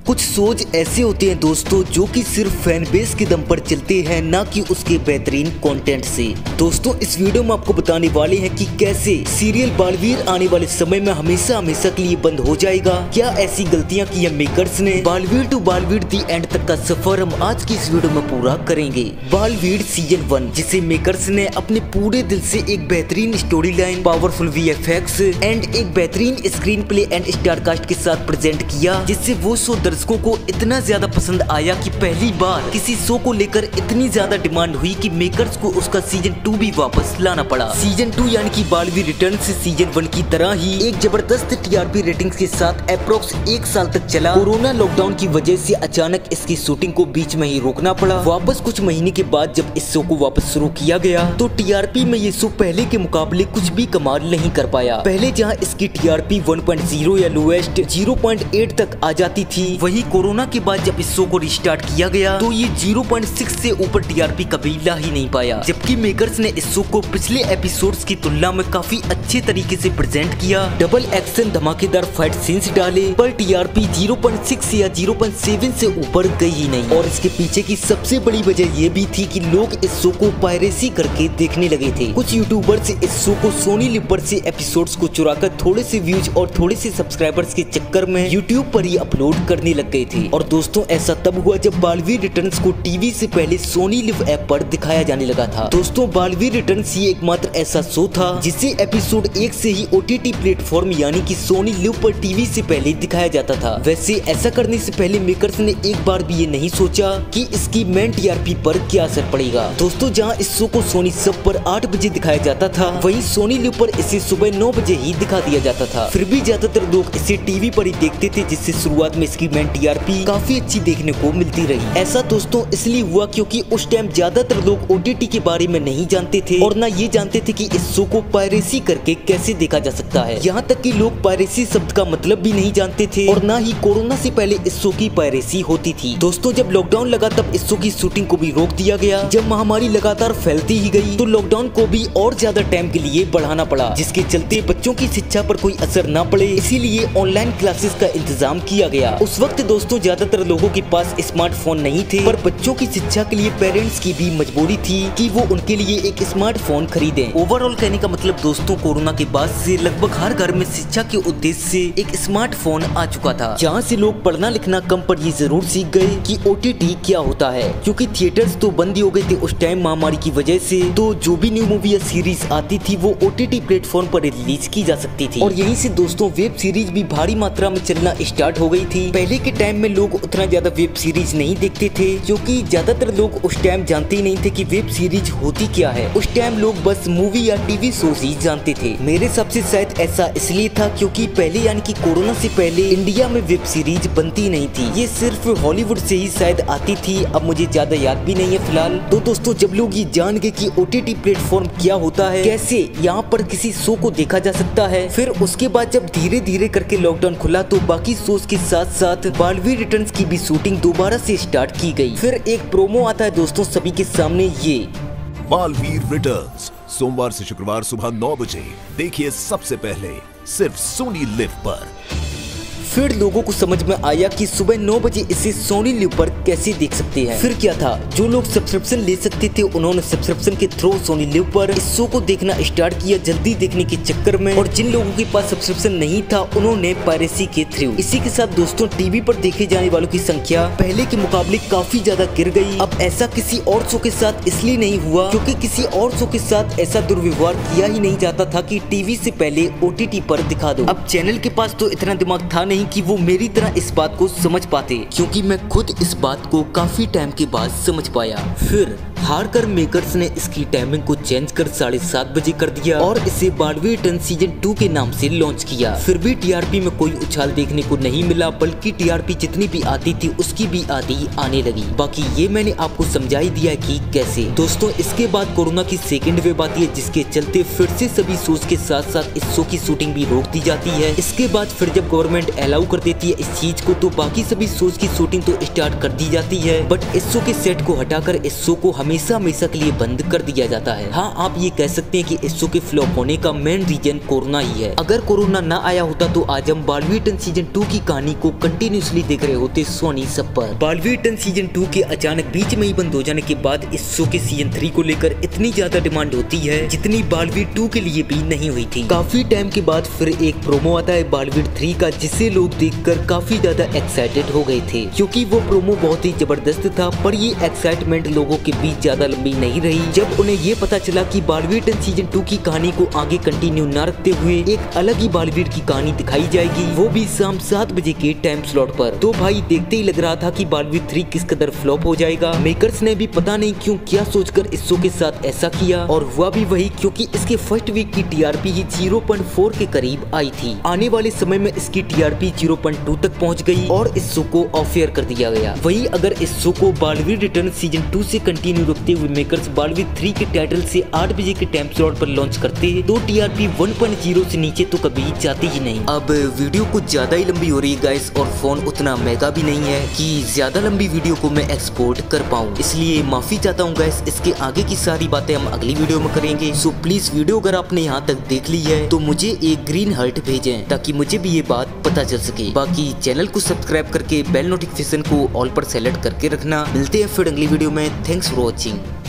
कुछ शोज ऐसे होते हैं दोस्तों जो कि सिर्फ फैन बेस के दम पर चलते हैं, ना कि उसके बेहतरीन कंटेंट से। दोस्तों इस वीडियो में आपको बताने वाले हैं कि कैसे सीरियल बालवीर आने वाले समय में हमेशा हमेशा के लिए बंद हो जाएगा। क्या ऐसी गलतियां की है मेकर्स ने? Baalveer two Baalveer the end तक का सफर हम आज की इस वीडियो में पूरा करेंगे। बालवीर सीजन 1 जिसे मेकर्स ने अपने पूरे दिल से एक बेहतरीन story line, powerful VFX and एक बेहतरीन screenplay and star cast के साथ प्रेजेंट किया, जिससे वो शो दर्शकों को इतना ज्यादा पसंद आया कि पहली बार किसी शो को लेकर इतनी ज्यादा डिमांड हुई कि मेकर्स को उसका सीजन 2 भी वापस लाना पड़ा। सीजन 2 यानी कि बालवीर रिटर्न से सीजन 1 की तरह ही एक जबरदस्त TRP रेटिंग्स के साथ अप्रोक्स 1 साल तक चला। कोरोना लॉकडाउन की वजह से अचानक इसकी शूटिंग को बीच में ही रोकना पड़ा। वापस कुछ महीने के बाद जब इस शो को वापस शुरू किया गया तो TRP में ये शो पहले के मुकाबले कुछ भी कमाल नहीं कर पाया। पहले जहाँ इसकी TRP 1.0 या लोएस्ट 0.8 तक आ जाती थी, वही कोरोना के बाद जब इस शो को रिस्टार्ट किया गया तो ये 0.6 से ऊपर TRP कभी ला ही नहीं पाया। जबकि मेकर्स ने इस शो को पिछले एपिसोड्स की तुलना में काफी अच्छे तरीके से प्रेजेंट किया। डबल एक्शन धमाकेदार फाइट सीन्स डाले, पर TRP 0.6 या 0.7 से ऊपर गई ही नहीं। और इसके पीछे की सबसे बड़ी वजह ये भी थी कि लोग इस शो को पायरेसी करके देखने लगे थे। कुछ यूट्यूबर्स इस शो को सोनी लिव पर से एपिसोड्स को चुराकर थोड़े से व्यूज और थोड़े से सब्सक्राइबर्स के चक्कर में यूट्यूब पर ही अपलोड करने लग गए थे। और दोस्तों ऐसा तब हुआ जब बालवीर रिटर्न्स को टीवी से पहले सोनी लिव ऐप पर दिखाया जाने लगा था। दोस्तों बालवीर रिटर्न्स ये एकमात्र ऐसा शो था जिसे एपिसोड 1 से ही OTT प्लेटफॉर्म यानी कि सोनी लिव पर टीवी से पहले दिखाया जाता था। वैसे ऐसा करने से पहले मेकर्स ने एक बार भी ये नहीं सोचा कि इसकी मेन TRP पर क्या असर पड़ेगा। दोस्तों जहाँ इस शो को सोनी सब पर 8 बजे दिखाया जाता था, वहीं सोनी लिव पर इसे सुबह 9 बजे ही दिखा दिया जाता था। फिर भी ज्यादातर लोग इसे टीवी पर ही देखते थे, जिससे शुरुआत में इसकी मेन TRP काफी अच्छी देखने को मिलती रही। ऐसा दोस्तों इसलिए हुआ क्योंकि उस टाइम ज्यादातर लोग OTT के बारे में नहीं जानते थे और ना ये जानते थे कि इस शो को पायरेसी करके कैसे देखा जा सकता है। यहाँ तक कि लोग पायरेसी शब्द का मतलब भी नहीं जानते थे और ना ही कोरोना से पहले इस शो की पायरेसी होती थी। दोस्तों जब लॉकडाउन लगा तब इस शो की शूटिंग को भी रोक दिया गया। जब महामारी लगातार फैलती ही गई तो लॉकडाउन को भी और ज्यादा टाइम के लिए बढ़ाना पड़ा, जिसके चलते बच्चों की शिक्षा पर कोई असर न पड़े, इसीलिए ऑनलाइन क्लासेस का इंतजाम किया गया। उस वक्त दोस्तों ज्यादातर लोगों के पास स्मार्टफोन नहीं थे, पर बच्चों की शिक्षा के लिए पेरेंट्स की भी मजबूरी थी कि वो उनके लिए एक स्मार्टफोन खरीदें। ओवरऑल कहने का मतलब दोस्तों कोरोना के बाद से लगभग हर घर में शिक्षा के उद्देश्य से एक स्मार्टफोन आ चुका था, जहाँ से लोग पढ़ना लिखना कम पर ये जरूर सीख गए कि OTT क्या होता है। क्योंकि थिएटर्स तो बंद ही हो गए थे उस टाइम महामारी की वजह से, तो जो भी न्यू मूवी या सीरीज आती थी वो OTT प्लेटफॉर्म पर रिलीज की जा सकती थी। और यहीं से दोस्तों वेब सीरीज भी भारी मात्रा में चलना स्टार्ट हो गई थी। पहले के टाइम में लोग उतना ज्यादा वेब सीरीज नहीं देखते थे, क्योंकि ज्यादातर लोग उस टाइम जानते ही नहीं थे कि वेब सीरीज होती क्या है। उस टाइम लोग बस मूवी या टीवी शोज ही जानते थे। मेरे हिसाब से शायद ऐसा इसलिए था क्योंकि पहले यानी कि कोरोना से पहले इंडिया में वेब सीरीज बनती नहीं थी, ये सिर्फ हॉलीवुड से ही शायद आती थी। अब मुझे ज्यादा याद भी नहीं है फिलहाल। तो दोस्तों जब लोग ये जान गए कि OTT प्लेटफॉर्म क्या होता है, कैसे यहाँ पर किसी शो को देखा जा सकता है, फिर उसके बाद जब धीरे धीरे करके लॉकडाउन खुला तो बाकी शोज के साथ साथ बालवीर रिटर्न्स की भी शूटिंग दोबारा से स्टार्ट की गई। फिर एक प्रोमो आता है दोस्तों सभी के सामने, ये बालवीर रिटर्न्स सोमवार से शुक्रवार सुबह 9 बजे देखिए सबसे पहले सिर्फ सोनी लिव पर। फिर लोगों को समझ में आया कि सुबह 9 बजे इसे सोनी लिव पर कैसे देख सकते हैं। फिर क्या था, जो लोग सब्सक्रिप्शन ले सकते थे उन्होंने सब्सक्रिप्शन के थ्रू सोनी लिव पर इस शो को देखना स्टार्ट किया जल्दी देखने के चक्कर में, और जिन लोगों के पास सब्सक्रिप्शन नहीं था उन्होंने पायरेसी के थ्रू। इसी के साथ दोस्तों टीवी पर देखे जाने वालों की संख्या पहले के मुकाबले काफी ज्यादा गिर गई। अब ऐसा किसी और शो के साथ इसलिए नहीं हुआ क्योंकि किसी और शो के साथ ऐसा दुर्व्यवहार किया ही नहीं जाता था कि टीवी से पहले OTT पर दिखा दो। अब चैनल के पास तो इतना दिमाग था नहीं कि वो मेरी तरह इस बात को समझ पाते, क्योंकि मैं खुद इस बात को काफी टाइम के बाद समझ पाया। फिर हार कर मेकर्स ने इसकी टाइमिंग को चेंज कर 7:30 बजे कर दिया और इसे बालवीर रिटर्न सीजन 2 के नाम से लॉन्च किया। फिर भी TRP में कोई उछाल देखने को नहीं मिला, बल्कि TRP जितनी भी आती थी उसकी भी आधी आने लगी। बाकी ये मैंने आपको समझा ही दिया कि कैसे। दोस्तों इसके बाद कोरोना की सेकेंड वेव आती है, जिसके चलते फिर से सभी शोज के साथ साथ इस शो की शूटिंग भी रोक दी जाती है। इसके बाद फिर जब गवर्नमेंट अलाउ कर देती है इस चीज को, तो बाकी सभी शोज की शूटिंग तो स्टार्ट कर दी जाती है। बट इस शो के सेट को हटाकर इस शो को हमें हमेशा हमेशा के लिए बंद कर दिया जाता है। हाँ, आप ये कह सकते हैं कि इस शो के फ्लॉप होने का मेन रीजन कोरोना ही है। अगर कोरोना ना आया होता तो आज हम बालवीर टन सीजन 2 की कहानी को कंटिन्यूसली देख रहे होते सोनी सब पर। बालवीर टन सीजन 2 के अचानक बीच में ही बंद हो जाने के बाद इस शो के सीजन 3 को लेकर इतनी ज्यादा डिमांड होती है जितनी बालवीर 2 के लिए भी नहीं हुई थी। काफी टाइम के बाद फिर एक प्रोमो आता है बालवीर 3 का, जिसे लोग देखकर काफी ज्यादा एक्साइटेड हो गए थे क्योंकि वो प्रोमो बहुत ही जबरदस्त था। पर ये एक्साइटमेंट लोगों के बीच ज्यादा लंबी नहीं रही जब उन्हें ये पता चला कि बालवीर टन सीजन 2 की कहानी को आगे कंटिन्यू न रखते हुए एक अलग ही बालवीर की कहानी दिखाई जाएगी, वो भी शाम 7 बजे के टाइम स्लॉट पर। तो भाई देखते ही लग रहा था कि बालवीर 3 किस कदर फ्लॉप हो जाएगा। मेकर्स ने भी पता नहीं क्यों क्या सोचकर इस शो के साथ ऐसा किया, और हुआ भी वही क्योंकि इसके फर्स्ट वीक की टीआरपी ही 0.4 के करीब आई थी। आने वाले समय में इसकी टीआरपी 0.2 तक पहुंच गई और इस शो को ऑफ एयर कर दिया गया। वही अगर इस शो को बालवीर रिटर्न सीजन 2 से कंटिन्यू रखते हुए मेकर्स बालवीर 3 के टाइटल से 8 बजे के टाइम स्लॉट पर लॉन्च करते तो टीआरपी 1.0 से नीचे तो कभी जाती ही नहीं। अब वीडियो कुछ ज्यादा ही लंबी हो रही है गाइस, और फोन उतना महंगा भी नहीं है कि ज्यादा लंबी वीडियो को मैं एक्सपोर्ट कर पाऊँ, इसलिए माफी चाहता हूँ गाइस। इसके आगे की सारी बातें हम अगली वीडियो में करेंगे। सो प्लीज वीडियो अगर आपने यहाँ तक देख ली है तो मुझे एक ग्रीन हार्ट भेजें ताकि मुझे भी ये बात पता चल सके। बाकी चैनल को सब्सक्राइब करके बेल नोटिफिकेशन को ऑल पर सेलेक्ट करके रखना। मिलते हैं फिर अगली वीडियो में। Thanks for watching.